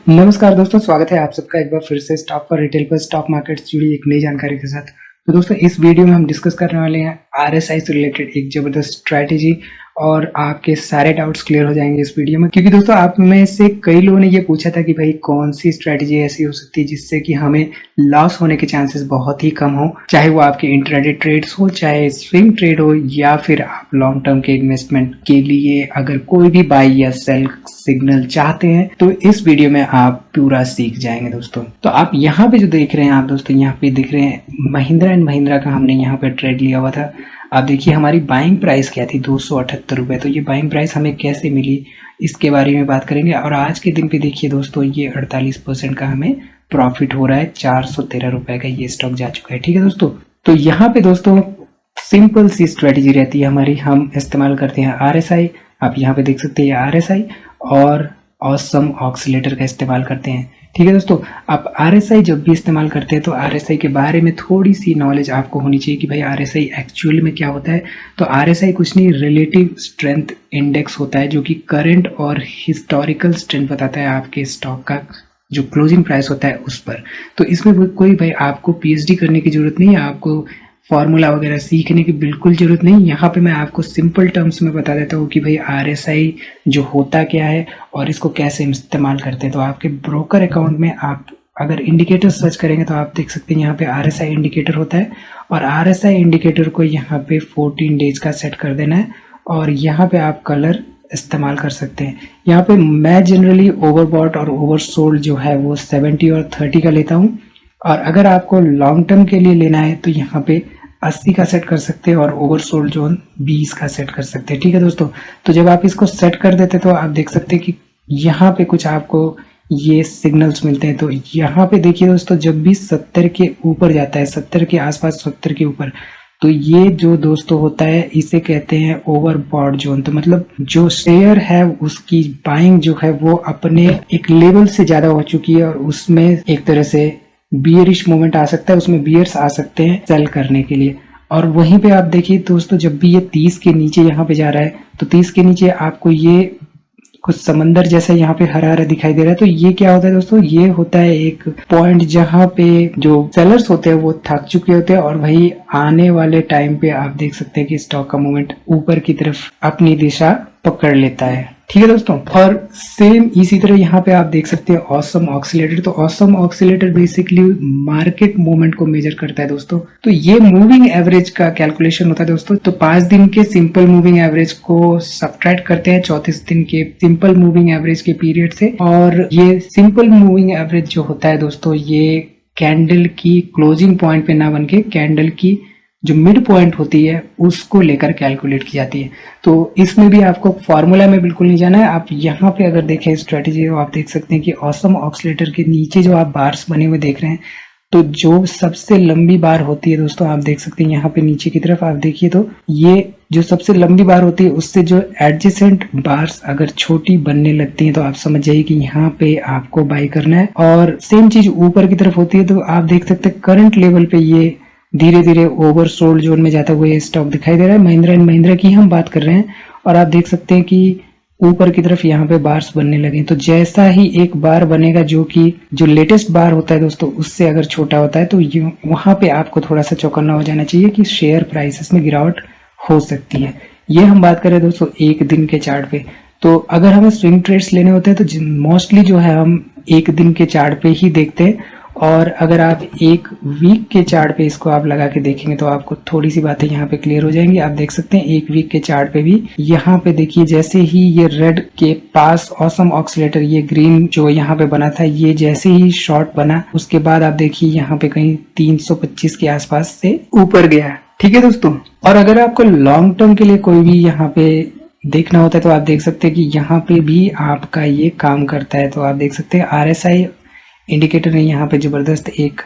नमस्कार दोस्तों, स्वागत है आप सबका एक बार फिर से स्टॉक पर रिटेल पर स्टॉक मार्केट से जुड़ी एक नई जानकारी के साथ। तो दोस्तों इस वीडियो में हम डिस्कस करने वाले हैं आरएसआई से रिलेटेड एक जबरदस्त स्ट्रैटेजी और आपके सारे डाउट्स क्लियर हो जाएंगे इस वीडियो में। क्योंकि दोस्तों आप में से कई लोगों ने ये पूछा था कि भाई कौन सी स्ट्रैटेजी ऐसी हो सकती है जिससे कि हमें लॉस होने के चांसेस बहुत ही कम हो, चाहे वो आपके इंट्राडे ट्रेड्स हो, चाहे स्विंग ट्रेड हो, या फिर आप लॉन्ग टर्म के इन्वेस्टमेंट के लिए अगर कोई भी बाई या सेल सिग्नल चाहते हैं तो इस वीडियो में आप पूरा सीख जाएंगे दोस्तों। तो आप यहाँ पे जो देख रहे हैं आप दोस्तों, यहाँ पे दिख रहे हैं महिंद्रा एंड महिंद्रा का हमने यहाँ पे ट्रेड लिया हुआ था। आप देखिए हमारी बाइंग प्राइस क्या थी, 278 रुपए। तो ये बाइंग प्राइस हमें कैसे मिली इसके बारे में बात करेंगे। और आज के दिन पे देखिए दोस्तों, ये 48% का हमें प्रॉफिट हो रहा है, 413 रुपए का ये स्टॉक जा चुका है। ठीक है दोस्तों, तो यहाँ पे दोस्तों सिंपल सी स्ट्रेटेजी रहती है हमारी। हम इस्तेमाल करते हैं आरएसआई, आप यहाँ पे देख सकते हैं आरएसआई, और ऑसम ऑक्सीलेटर का इस्तेमाल करते हैं। ठीक है दोस्तों, आप आरएसआई जब भी इस्तेमाल करते हैं तो आरएसआई के बारे में थोड़ी सी नॉलेज आपको होनी चाहिए कि भाई आरएसआई एक्चुअल में क्या होता है। तो आरएसआई कुछ नहीं, रिलेटिव स्ट्रेंथ इंडेक्स होता है, जो कि करंट और हिस्टोरिकल स्ट्रेंथ बताता है आपके स्टॉक का जो क्लोजिंग प्राइस होता है उस पर। तो इसमें कोई भाई आपको पीएचडी करने की जरूरत नहीं है, आपको फॉर्मूला वगैरह सीखने की बिल्कुल जरूरत नहीं। यहाँ पे मैं आपको सिंपल टर्म्स में बता देता हूँ कि भाई आरएसआई जो होता क्या है और इसको कैसे इस्तेमाल करते हैं। तो आपके ब्रोकर अकाउंट में आप अगर इंडिकेटर सर्च करेंगे तो आप देख सकते हैं यहाँ पे आरएसआई इंडिकेटर होता है, और आरएसआई इंडिकेटर को यहाँ पे 14 डेज का सेट कर देना है, और यहाँ पे आप कलर इस्तेमाल कर सकते हैं। यहाँ पे मैं जनरली ओवरबॉट और ओवरसोल्ड जो है वो 70 और 30 का लेता हूँ, और अगर आपको लॉन्ग टर्म के लिए लेना है तो यहाँ पे 80 का सेट कर सकते हैं और ओवरसोल्ड जोन 20 का सेट कर सकते हैं। ठीक है दोस्तों, तो जब आप इसको सेट कर देते तो आप देख सकते हैं कि यहाँ पे कुछ आपको ये सिग्नल्स मिलते हैं। तो यहाँ पे देखिए दोस्तों, जब भी 70 के ऊपर जाता है, 70 के आसपास, 70 के ऊपर, तो ये जो दोस्तों होता है इसे कहते हैं ओवरबॉट जोन। तो मतलब जो शेयर है उसकी बाइंग जो है वो अपने एक लेवल से ज्यादा हो चुकी है, और उसमें एक तरह से बियरिश मूवमेंट आ सकता है, उसमें बियर्स आ सकते हैं सेल करने के लिए। और वहीं पे आप देखिए दोस्तों, जब भी ये 30 के नीचे यहाँ पे जा रहा है तो 30 के नीचे आपको ये कुछ समंदर जैसा यहाँ पे हरा हरा दिखाई दे रहा है। तो ये क्या होता है दोस्तों, ये होता है एक पॉइंट जहाँ पे जो सेलर्स होते हैं वो थक चुके होते हैं, और वही आने वाले टाइम पे आप देख सकते हैं कि स्टॉक का मूवमेंट ऊपर की तरफ अपनी दिशा पकड़ लेता है। ठीक है दोस्तों, और सेम इसी तरह यहाँ पे आप देख सकते हैं ऑसम ऑक्सीलेटर। तो awesome oscillator basically market movement को मेजर करता है दोस्तों। तो ये मूविंग एवरेज का कैलकुलेशन होता है दोस्तों। तो 5 दिन के सिंपल मूविंग एवरेज को सब्ट्रैक्ट करते हैं 34 दिन के सिंपल मूविंग एवरेज के पीरियड से, और ये सिंपल मूविंग एवरेज जो होता है दोस्तों, ये कैंडल की क्लोजिंग पॉइंट पे ना बन के कैंडल की जो मिड पॉइंट होती है उसको लेकर कैलकुलेट की जाती है। तो इसमें भी आपको फॉर्मूला में बिल्कुल नहीं जाना है। आप यहाँ पे अगर देखें स्ट्रेटेजी, तो आप देख सकते हैं कि ऑसम ऑक्सीलेटर के नीचे जो आप बार्स बने हुए देख रहे हैं, तो जो सबसे लंबी बार होती है दोस्तों, आप देख सकते हैं यहाँ पे नीचे की तरफ आप देखिए, तो ये जो सबसे लंबी बार होती है उससे जो एडजेसेंट बार्स अगर छोटी बनने लगती हैं तो आप समझ जाइए कि यहाँ पे आपको बाई करना है। और सेम चीज ऊपर की तरफ होती है, तो आप देख सकते हैं करंट लेवल पे ये धीरे धीरे ओवरसोल्ड जोन में जाता हुआ ये स्टॉक दिखाई दे रहा है। महिंद्रा एंड महिंद्रा की हम बात कर रहे हैं, और आप देख सकते हैं कि ऊपर की तरफ यहाँ पे बार्स बनने लगे। तो जैसा ही एक बार बनेगा जो कि जो लेटेस्ट बार होता है दोस्तों उससे अगर छोटा होता है, तो वहां पे आपको थोड़ा सा चौकन्ना हो जाना चाहिए कि शेयर प्राइसेस में गिरावट हो सकती है। ये हम बात करें दोस्तों एक दिन के चार्ट पे। तो अगर हमें स्विंग ट्रेड्स लेने होते हैं तो मोस्टली जो है हम एक दिन के चार्ट पे ही देखते हैं, और अगर आप एक वीक के चार्ट पे इसको आप लगा के देखेंगे तो आपको थोड़ी सी बातें यहाँ पे क्लियर हो जाएंगी। आप देख सकते हैं एक वीक के चार्ट पे भी यहाँ पे देखिए, जैसे ही ये रेड के पास ऑसम ऑक्सीलेटर, ये ग्रीन जो यहाँ पे बना था, ये जैसे ही शॉर्ट बना उसके बाद आप देखिए यहाँ पे कहीं 325 के आसपास से ऊपर गया। ठीक है दोस्तों, और अगर आपको लॉन्ग टर्म के लिए कोई भी यहाँ पे देखना होता है तो आप देख सकते हैं कि यहाँ पे भी आपका ये काम करता है। तो आप देख सकते हैं आरएसआई इंडिकेटर ने यहाँ पे जबरदस्त एक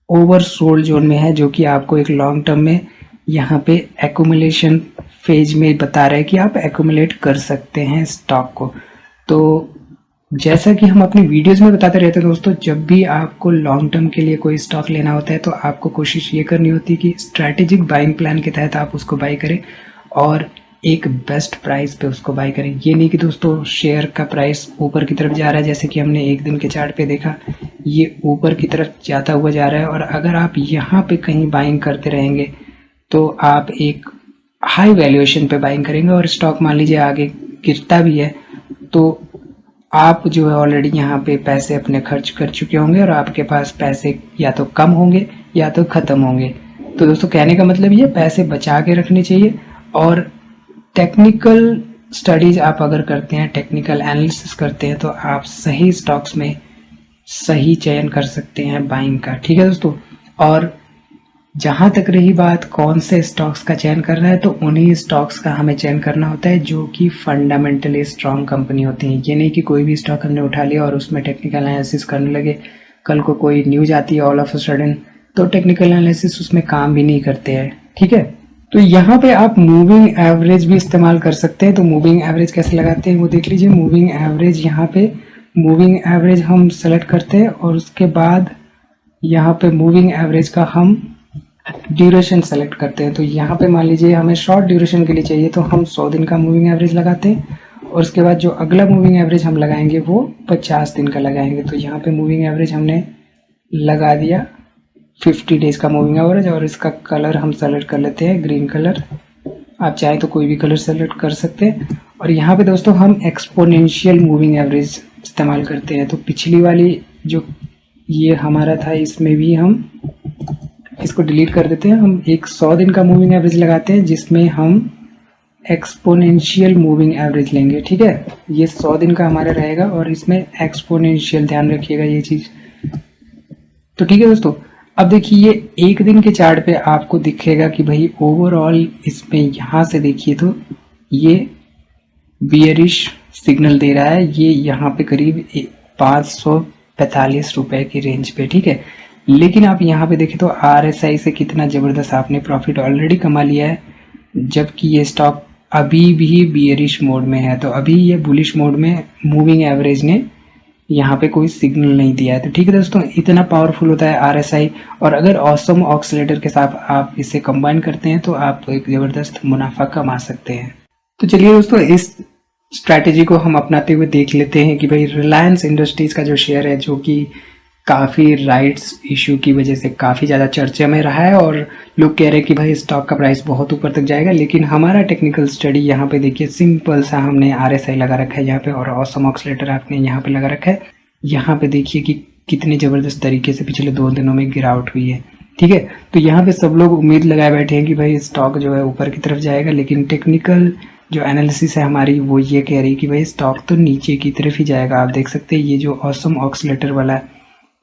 ओवरसोल्ड जोन में है, जो कि आपको एक लॉन्ग टर्म में यहाँ पे एक्यूमुलेशन फेज में बता रहा है कि आप एक्यूमुलेट कर सकते हैं स्टॉक को। तो जैसा कि हम अपनी वीडियोस में बताते रहते हैं दोस्तों, जब भी आपको लॉन्ग टर्म के लिए कोई स्टॉक लेना होता है तो आपको कोशिश ये करनी होती है कि स्ट्रैटेजिक बाइंग प्लान के तहत आप उसको बाई करें, और एक बेस्ट प्राइस पे उसको बाय करें। ये नहीं कि दोस्तों शेयर का प्राइस ऊपर की तरफ जा रहा है, जैसे कि हमने एक दिन के चार्ट पे देखा, ये ऊपर की तरफ जाता हुआ जा रहा है, और अगर आप यहाँ पे कहीं बाइंग करते रहेंगे तो आप एक हाई वैल्यूएशन पे बाइंग करेंगे, और स्टॉक मान लीजिए आगे गिरता भी है तो आप जो है ऑलरेडी यहाँ पे पैसे अपने खर्च कर चुके होंगे, और आपके पास पैसे या तो कम होंगे या तो ख़त्म होंगे। तो दोस्तों कहने का मतलब ये पैसे बचा के रखने चाहिए, और टेक्निकल स्टडीज आप अगर करते हैं, टेक्निकल एनालिसिस करते हैं, तो आप सही स्टॉक्स में सही चयन कर सकते हैं बाइंग का। ठीक है दोस्तों, और जहाँ तक रही बात कौन से स्टॉक्स का चयन करना है, तो उन्हीं स्टॉक्स का हमें चयन करना होता है जो कि फंडामेंटली स्ट्रांग कंपनी होती हैं। ये नहीं कि कोई भी स्टॉक हमने उठा लिया और उसमें टेक्निकल एनालिसिस करने लगे, कल को कोई न्यूज आती है ऑल ऑफ अ सडन, तो टेक्निकल एनालिसिस उसमें काम भी नहीं करते हैं। ठीक है, तो यहाँ पे आप मूविंग एवरेज भी इस्तेमाल कर सकते हैं। तो मूविंग एवरेज कैसे लगाते हैं वो देख लीजिए। मूविंग एवरेज, यहाँ पे मूविंग एवरेज हम सेलेक्ट करते हैं, और उसके बाद यहाँ पे मूविंग एवरेज का हम ड्यूरेशन सेलेक्ट करते हैं। तो यहाँ पे मान लीजिए हमें शॉर्ट ड्यूरेशन के लिए चाहिए, तो हम 100 दिन का मूविंग एवरेज लगाते हैं, और उसके बाद जो अगला मूविंग एवरेज हम लगाएंगे वो 50 दिन का लगाएंगे। तो यहाँ पे मूविंग एवरेज हमने लगा दिया 50 डेज का मूविंग एवरेज, और इसका कलर हम सेलेक्ट कर लेते हैं ग्रीन कलर। आप चाहें तो कोई भी कलर सेलेक्ट कर सकते हैं। और यहाँ पे दोस्तों हम एक्सपोनेंशियल मूविंग एवरेज इस्तेमाल करते हैं। तो पिछली वाली जो ये हमारा था, इसमें भी हम इसको डिलीट कर देते हैं। हम एक 100 दिन का मूविंग एवरेज लगाते हैं, जिसमें हम एक्सपोनेंशियल मूविंग एवरेज लेंगे। ठीक है, ये 100 दिन का हमारा रहेगा, और इसमें एक्सपोनेंशियल, ध्यान रखिएगा ये चीज़। तो ठीक है दोस्तों, अब देखिए ये एक दिन के चार्ट पे आपको दिखेगा कि भाई ओवरऑल इसमें यहाँ से देखिए तो ये बियरिश सिग्नल दे रहा है। ये यहाँ पे करीब 545 रुपए की रेंज पे। ठीक है, लेकिन आप यहाँ पे देखें तो RSI से कितना ज़बरदस्त आपने प्रॉफिट ऑलरेडी कमा लिया है, जबकि ये स्टॉक अभी भी बियरिश मोड में है। तो अभी ये बुलिश मोड में मूविंग एवरेज ने यहाँ पे कोई सिग्नल नहीं दिया है। तो ठीक है दोस्तों, इतना पावरफुल होता है RSI, और अगर ऑसम ऑक्सीलेटर के साथ आप इसे कंबाइन करते हैं तो आप एक ज़बरदस्त मुनाफा कमा सकते हैं। तो चलिए दोस्तों, इस स्ट्रैटेजी को हम अपनाते हुए देख लेते हैं कि भाई रिलायंस इंडस्ट्रीज का जो शेयर है, जो कि काफ़ी राइट्स इशू की वजह से काफ़ी ज़्यादा चर्चा में रहा है, और लोग कह रहे हैं कि भाई स्टॉक का प्राइस बहुत ऊपर तक जाएगा। लेकिन हमारा टेक्निकल स्टडी यहाँ पे देखिए, सिंपल सा हमने RSI लगा रखा है यहाँ पे, और ऑसम ऑक्सीलेटर आपने यहाँ पे लगा रखा है। यहाँ पे देखिए कि कितनी ज़बरदस्त तरीके से पिछले 2 दिनों में गिरावट हुई है। ठीक है, तो यहाँ पे सब लोग उम्मीद लगाए बैठे हैं कि भाई स्टॉक जो है ऊपर की तरफ जाएगा, लेकिन टेक्निकल जो एनालिसिस है हमारी वो ये कह रही है कि भाई स्टॉक तो नीचे की तरफ ही जाएगा। आप देख सकते हैं ये जो ऑसम ऑक्सीलेटर वाला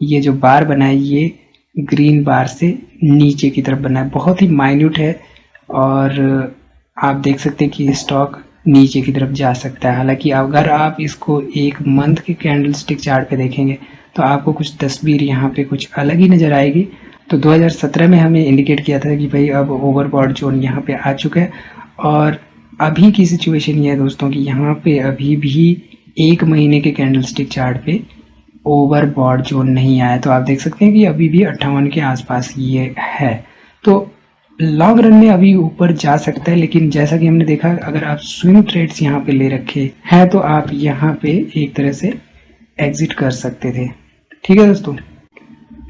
ये जो बार बना है, ये ग्रीन बार से नीचे की तरफ बना है, बहुत ही माइन्यूट है, और आप देख सकते हैं कि स्टॉक नीचे की तरफ जा सकता है। हालांकि अगर आप इसको एक मंथ के कैंडल स्टिक चार्ट पे देखेंगे तो आपको कुछ तस्वीर यहाँ पे कुछ अलग ही नज़र आएगी। तो 2017 में हमें इंडिकेट किया था कि भाई अब ओवरबॉट जोन यहाँ पे आ चुका है, और अभी की सिचुएशन ये है दोस्तों कि यहाँ पे अभी भी 1 महीने के कैंडल स्टिक चार्ट पे ओवरबॉट जोन नहीं आया। तो आप देख सकते हैं कि अभी भी 58 के आसपास ये है। तो लॉन्ग रन में अभी ऊपर जा सकता है, लेकिन जैसा कि हमने देखा, अगर आप स्विंग ट्रेड्स यहाँ पे ले रखे हैं तो आप यहाँ पे एक तरह से एग्जिट कर सकते थे। ठीक है दोस्तों,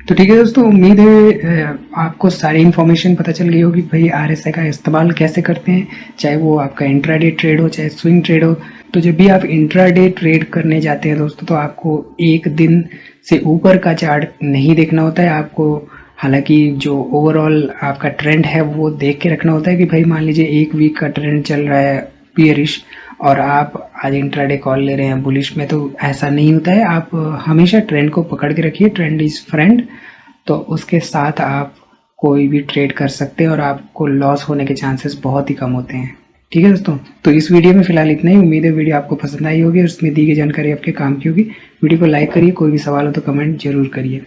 तो ठीक है दोस्तों, उम्मीद है आपको सारी इन्फॉर्मेशन पता चल गई होगी भाई RSI का इस्तेमाल कैसे करते हैं, चाहे वो आपका इंट्राडे ट्रेड हो चाहे स्विंग ट्रेड हो। तो जब भी आप इंट्राडे ट्रेड करने जाते हैं दोस्तों, तो आपको एक दिन से ऊपर का चार्ट नहीं देखना होता है आपको। हालांकि जो ओवरऑल आपका ट्रेंड है वो देख के रखना होता है कि भाई मान लीजिए 1 वीक का ट्रेंड चल रहा है बियरिश, और आप आज इंट्राडे कॉल ले रहे हैं बुलिश में, तो ऐसा नहीं होता है। आप हमेशा ट्रेंड को पकड़ के रखिए, ट्रेंड इज फ्रेंड। तो उसके साथ आप कोई भी ट्रेड कर सकते हैं, और आपको लॉस होने के चांसेस बहुत ही कम होते हैं। ठीक है दोस्तों, तो इस वीडियो में फिलहाल इतना ही। उम्मीद है वीडियो आपको पसंद आई होगी और उसमें दी गई जानकारी आपके काम की होगी। वीडियो को लाइक करिए, कोई भी सवाल हो तो कमेंट जरूर करिए।